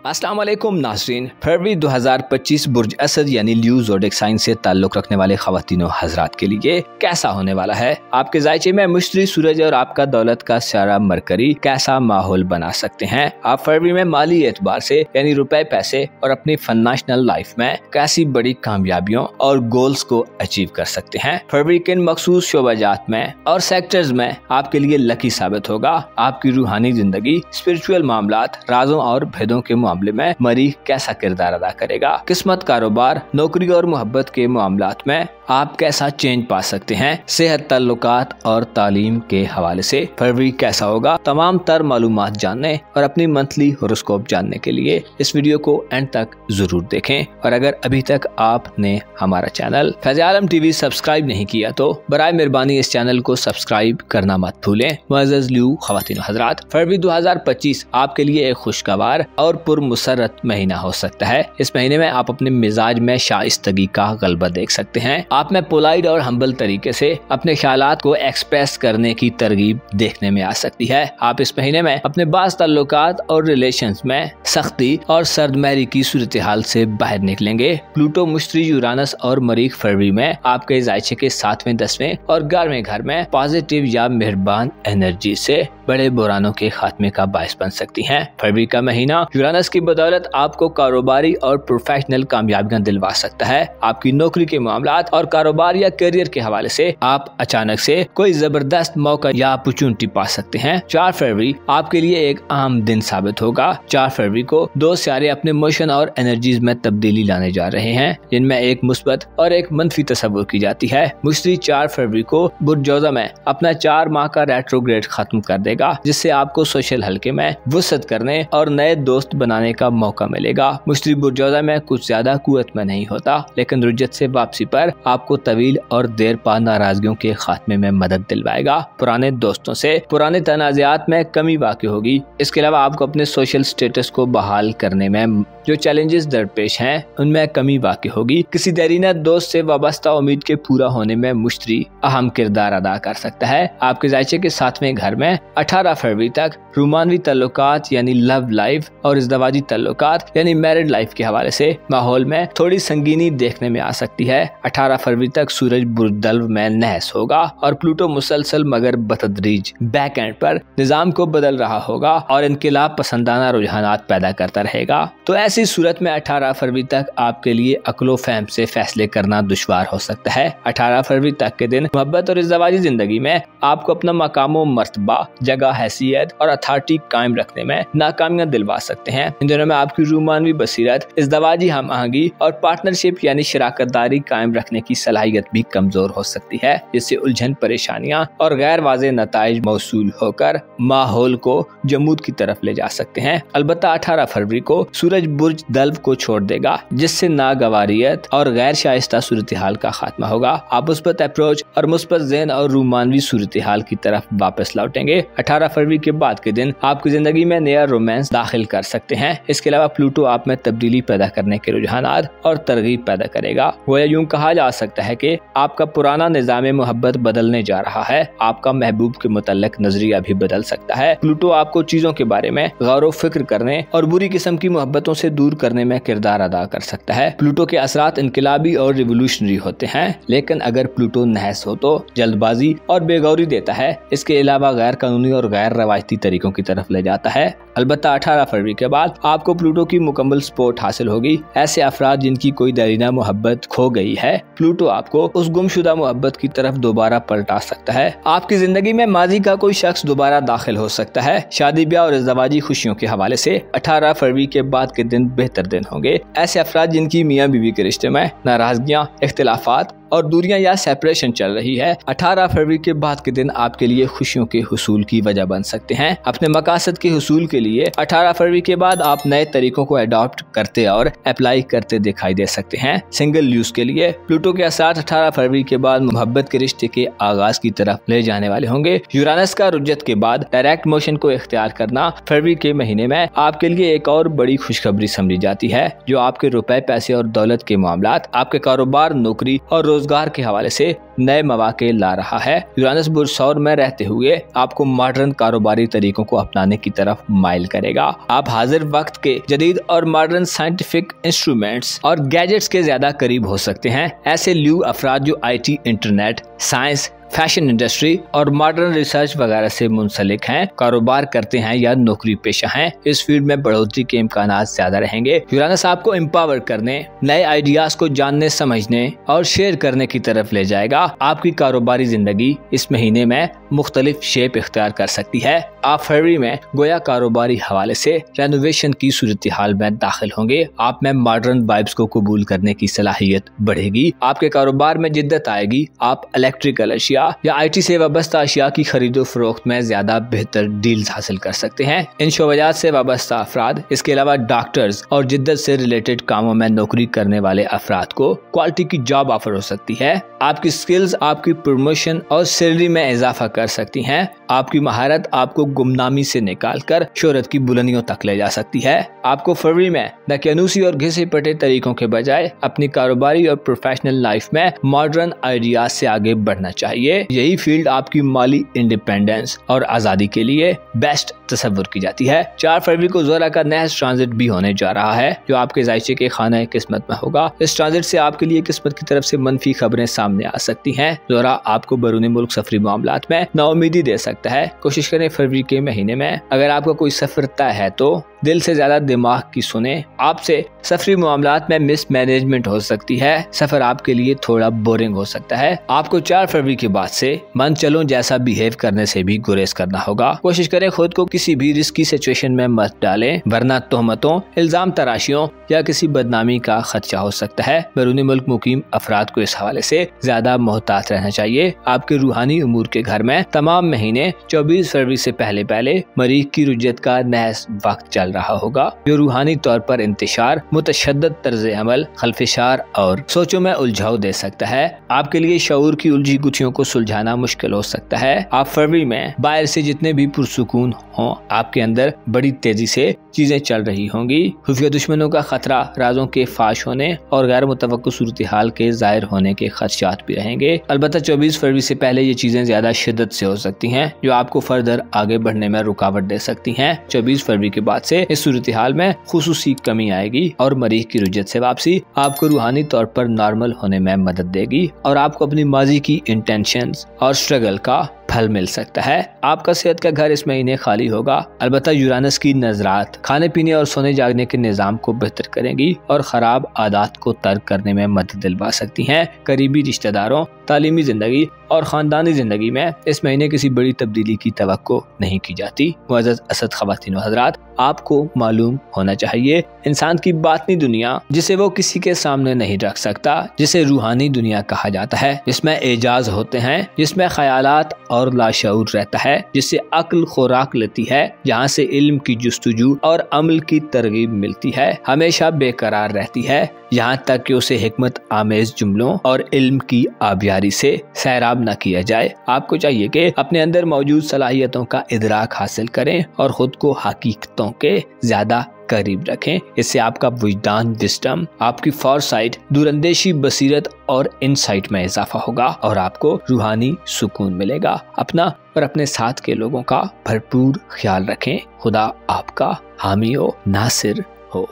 अस्सलाम वालेकुम नाज़रीन। फरवरी 2025 बुर्ज असद यानी ल्यू ज़ोडिएक साइन से ताल्लुक़ रखने वाले ख़वातीनो हज़रात के लिए कैसा होने वाला है। आपके ज़ायचे में मुश्तरी सूरज और आपका दौलत का सितारा मरकरी कैसा माहौल बना सकते हैं। आप फरवरी में माली एतबार से यानी रुपए पैसे और अपनी फाइनेंशियल लाइफ में कैसी बड़ी कामयाबियों और गोल्स को अचीव कर सकते हैं। फरवरी के मखसूस शोबाजात में और सेक्टर्स में आपके लिए लकी साबित होगा। आपकी रूहानी जिंदगी, स्पिरिचुअल मामलात, राजों और भेदों के मामले में मरीख कैसा किरदार अदा करेगा। किस्मत, कारोबार, नौकरी और मोहब्बत के मामलात में आप कैसा चेंज पा सकते हैं। सेहत, ताल्लुकात और तालीम के हवाले से फरवरी कैसा होगा। तमाम तर मालूमात जानने और अपनी मंथली होरोस्कोप जानने के लिए इस वीडियो को एंड तक जरूर देखें। और अगर अभी तक आपने हमारा चैनल फैज़ आलम टीवी सब्सक्राइब नहीं किया तो बराए मेहरबानी इस चैनल को सब्सक्राइब करना मत भूलें। मुअज़्ज़ज़ ल्यू ख़वातीन हज़रात, फरवरी 2025 आपके लिए एक खुशगवार और पुरमुसर्रत महीना हो सकता है। इस महीने में आप अपने मिजाज में शाइस्तगी का गलबा देख सकते हैं। आप में पोलाइट और हम्बल तरीके से अपने ख्यालात को एक्सप्रेस करने की तरगीब देखने में आ सकती है। आप इस महीने में अपने बाज़ ताल्लुकात और रिलेशंस में सख्ती और सर्दमहरी की सूरत हाल से बाहर निकलेंगे। प्लूटो, मुश्तरी, यूरानस और मरीख फरवरी में आपके ज़ायचे के 7वें, 10वें और 11वें घर में पॉजिटिव या मेहरबान एनर्जी से बड़े बुरानों के खात्मे का बायस बन सकती हैं। फरवरी का महीना यूरानस की बदौलत आपको कारोबारी और प्रोफेशनल कामयाबियां दिलवा सकता है। आपकी नौकरी के मामलात और कारोबार या करियर के हवाले से आप अचानक से कोई जबरदस्त मौका या अपॉर्चुनिटी पा सकते हैं। 4 फरवरी आपके लिए एक अहम दिन साबित होगा। 4 फरवरी को 2 सितारे अपने मोशन और एनर्जीज में तब्दीली लाने जा रहे हैं, जिनमें एक मुस्बत और एक मनफी तस्वुर की जाती है। मुश्तरी 4 फरवरी को बुर्ज जोज़ा में अपना 4 माह का रेट्रोग्रेड खत्म कर देगा, जिससे आपको सोशल हल्के में वुसअत करने और नए दोस्त बनाने का मौका मिलेगा। मुश्तरी बुर्ज जोज़ा में कुछ ज्यादा कुव्वत में नहीं होता, लेकिन रुज्जत से वापसी पर आपको तवील और देर पा नाराजगियों के खात्मे में मदद दिलवाएगा। पुराने दोस्तों से पुराने तनाज़ात में कमी वाक़ई होगी। इसके अलावा आपको अपने सोशल स्टेटस को बहाल करने में जो चैलेंजेस दरपेश हैं उनमें कमी वाक़ई होगी। किसी देरीना दोस्त से वाबस्ता उम्मीद के पूरा होने में मुश्तरी अहम किरदार अदा कर सकता है। आपके ज़ायचे के 7वें घर में 18 फरवरी तक रूमानवी ताल्लुकात यानी लव लाइफ और इज़दवाजी ताल्लुकात यानी मैरिड लाइफ के हवाले से माहौल में थोड़ी संगीनी देखने में आ सकती है। 18 फरवरी तक सूरज बुर्ज दल्व में नहस होगा और प्लूटो मुसलसल मगर बतदरीज बैक एंड पर निजाम को बदल रहा होगा और इनकलाब पसंदाना रुझानात पैदा करता रहेगा। तो ऐसी सूरत में 18 फरवरी तक आपके लिए अक्लो फहम से फैसले करना दुश्वार हो सकता है। 18 फरवरी तक के दिन मोहब्बत और इज़दवाजी जिंदगी में आपको अपना मकामो मर्तबा, जगह, हैसियत और अथॉरिटी कायम रखने में नाकामियां दिलवा सकते हैं। इन दिनों में आपकी रूमानवी बसीरत, इज़दवाजी हम आहंगी और पार्टनरशिप यानी शराकतदारी कायम रखने की सलाहियत भी कमजोर हो सकती है, जिससे उलझन, परेशानियां और गैर वाज़ेह नताइज मौसूल होकर माहौल को जमूद की तरफ ले जा सकते हैं। अलबत्ता 18 फरवरी को सूरज बुर्ज दल्व को छोड़ देगा, जिससे नागवारियत और गैर शाइस्ता सूरत हाल का खात्मा होगा। आप मुस्बत अप्रोच और मुस्बत ज़हन और रूमानवी सूरत हाल की तरफ वापस लौटेंगे। 18 फरवरी के बाद के दिन आपकी जिंदगी में नया रोमांस दाखिल कर सकते हैं। इसके अलावा प्लूटो आप में तब्दीली पैदा करने के रुझानात और तरगीब पैदा करेगा। वो यूं कहा जा सकता है कि आपका पुराना निज़ाम मोहब्बत बदलने जा रहा है। आपका महबूब के मुतल्लिक नजरिया भी बदल सकता है। प्लूटो आपको चीजों के बारे में गौर व फिक्र करने और बुरी किस्म की मोहब्बतों से दूर करने में किरदार अदा कर सकता है। प्लूटो के असरात इनकलाबी और रिवोल्यूशनरी होते हैं, लेकिन अगर प्लूटो नहस हो तो जल्दबाजी और बेगौरी देता है। इसके अलावा गैर कानूनी और गैर रवायती तरीकों की तरफ ले जाता है। अलबत्ता 18 फरवरी के बाद आपको प्लूटो की मुकम्मल सपोर्ट हासिल होगी। ऐसे अफराद जिनकी कोई दरीना मोहब्बत खो गई है, प्लूटो आपको उस गुमशुदा मोहब्बत की तरफ दोबारा पलटा सकता है। आपकी जिंदगी में माजी का कोई शख्स दोबारा दाखिल हो सकता है। शादी, ब्याह और इज़दवाजी खुशियों के हवाले से 18 फरवरी के बाद के दिन बेहतर दिन होंगे। ऐसे अफराद जिनकी मियाँ बीवी के रिश्ते में नाराजगियाँ, इख्तिलाफात और दूरियां या सेपरेशन चल रही है, 18 फरवरी के बाद के दिन आपके लिए खुशियों के हुसूल की वजह बन सकते हैं। अपने मकासद के हुसूल के लिए 18 फरवरी के बाद आप नए तरीकों को अडॉप्ट करते और अप्लाई करते दिखाई दे सकते हैं। सिंगल यूज के लिए प्लूटो के असरात 18 फरवरी के बाद मोहब्बत के रिश्ते के आगाज की तरफ ले जाने वाले होंगे। यूरानस का रुज्जत के बाद डायरेक्ट मोशन को इख्तियार करना फरवरी के महीने में आपके लिए एक और बड़ी खुशखबरी समझी जाती है, जो आपके रुपए, पैसे और दौलत के मामलात, आपके कारोबार, नौकरी और रोजगार के हवाले से नए मौके ला रहा है। यूरानस बुर्ज सौर में रहते हुए आपको मॉडर्न कारोबारी तरीकों को अपनाने की तरफ माइल करेगा। आप हाजिर वक्त के जदीद और मॉडर्न साइंटिफिक इंस्ट्रूमेंट्स और गैजेट्स के ज्यादा करीब हो सकते हैं। ऐसे ल्यू अफराद जो IT, internet, science, fashion industry और मॉडर्न रिसर्च वगैरह से मुंसलिक हैं, कारोबार करते हैं या नौकरी पेशा हैं, इस फील्ड में बढ़ोतरी के इम्कानात ज्यादा रहेंगे। यूरानस आपको एम्पावर करने, नए आइडियाज को जानने, समझने और शेयर करने की तरफ ले जाएगा। आपकी कारोबारी जिंदगी इस महीने में मुख्तलिफ शेप इख्तियार कर सकती है। आप फरवरी में गोया कारोबारी हवाले से रेनोवेशन की सूरत हाल में दाखिल होंगे। आप में मॉडर्न वाइब्स को कबूल करने की सलाहियत बढ़ेगी। आपके कारोबार में जिद्दत आएगी। आप इलेक्ट्रिकल अशिया या IT से वाबस्ता अशिया की खरीदो फरोख्त में ज्यादा बेहतर डील्स हासिल कर सकते हैं। इन शोबजात से वाबस्ता अफराद, इसके अलावा डॉक्टर्स और जिद्दत से रिलेटेड कामों में नौकरी करने वाले अफराद को क्वालिटी की जॉब ऑफर हो सकती है। आपकी स्किल्स आपकी प्रमोशन और सैलरी में इजाफा कर सकती हैं। आपकी महारत आपको गुमनामी से निकालकर शोहरत की बुलंदियों तक ले जा सकती है। आपको फरवरी में दकियानूसी और घिसे पटे तरीकों के बजाय अपनी कारोबारी और प्रोफेशनल लाइफ में मॉडर्न आइडियाज से आगे बढ़ना चाहिए। यही फील्ड आपकी माली इंडिपेंडेंस और आजादी के लिए बेस्ट तस्वुर की जाती है। 4 फरवरी को ज़ोहरा का नहस ट्रांजिट भी होने जा रहा है, जो आपके जायचे के खाने किस्मत में होगा। इस ट्रांजिट से आपके लिए किस्मत की तरफ से मनफी खबरें सामने आ सकती हैं। ज़ोहरा आपको बैरून मुल्क सफरी मामलात में नाउमीदी दे सकता है। कोशिश करें फरवरी के महीने में अगर आपका कोई सफर तय है तो दिल से ज्यादा दिमाग की सुने। आपसे सफरी मामलात में मिसमैनेजमेंट हो सकती है। सफर आपके लिए थोड़ा बोरिंग हो सकता है। आपको 4 फरवरी के बाद से मन चलो जैसा बिहेव करने से भी गुरेज करना होगा। कोशिश करें खुद को किसी भी रिस्की सिचुएशन में मत डालें, वरना तोहमतों, इल्जाम तराशियों या किसी बदनामी का खदशा हो सकता है। बैरून मुल्क मुकीम अफराद को इस हवाले से ज्यादा मोहतात रहना चाहिए। आपके रूहानी उमूर के घर में तमाम महीने 24 फरवरी से पहले मरीख की रुज्जत का नहस वक्त चल रहा होगा, जो रूहानी तौर पर इंतशार, मुतशद्दद तर्ज अमल, खल्फिशार और सोचों में उलझाव दे सकता है। आपके लिए शऊर की उलझी गुत्थियों को सुलझाना मुश्किल हो सकता है। आप फरवरी में बाहर से जितने भी पुरसुकून हों, आपके अंदर बड़ी तेजी से चीजें चल रही होंगी। खुफिया दुश्मनों का खतरा, राजों के फाश होने और गैर मुतवक्को सूरत हाल के जाहिर होने के खदशात भी रहेंगे। अलबत्ता 24 फरवरी से पहले ये चीजें ज्यादा शिद्दत से हो सकती हैं, जो आपको फर्दर आगे बढ़ने में रुकावट दे सकती हैं। 24 फरवरी के बाद से इस सूरत हाल में खुसूसी कमी आएगी और मरीख की रुज्जत से वापसी आपको रूहानी तौर पर नॉर्मल होने में मदद देगी और आपको अपनी माजी की इंटेंशंस और स्ट्रगल का फल मिल सकता है। आपका सेहत का घर इस महीने खाली होगा। अलबत्ता यूरानस की नजरात खाने पीने और सोने जागने के निजाम को बेहतर करेंगी और खराब आदत को तर्क करने में मदद दिलवा सकती हैं। करीबी रिश्तेदारों, तालीमी जिंदगी और खानदानी जिंदगी में इस महीने किसी बड़ी तब्दीली की तवक्को नहीं की जाती। मुअज़्ज़ज़ असद ख़वातीन व हज़रात, आपको मालूम होना चाहिए इंसान की बातनी दुनिया, जिसे वो किसी के सामने नहीं रख सकता, जिसे रूहानी दुनिया कहा जाता है, जिसमें एजाज होते हैं, जिसमें ख्यालात और लाशऊर रहता है, जिससे अक्ल खुराक लेती है, जहाँ से इल्म की जुस्तजू और अमल की तरगीब मिलती है, हमेशा बेकरार रहती है, यहाँ तक कि उसे हिकमत आमेज जुमलों और इल्म की आबियारी से सैराब न किया जाए। आपको चाहिए कि अपने अंदर मौजूद सलाहियतों का इदराक हासिल करें और खुद को हकीकतों के ज्यादा करीब रखें। इससे आपका विजदान, विस्डम, आपकी फॉरसाइट, दूरंदेशी, बसीरत और इनसाइट में इजाफा होगा और आपको रूहानी सुकून मिलेगा। अपना और अपने साथ के लोगों का भरपूर ख्याल रखें। खुदा आपका हामी हो, नासिर हो।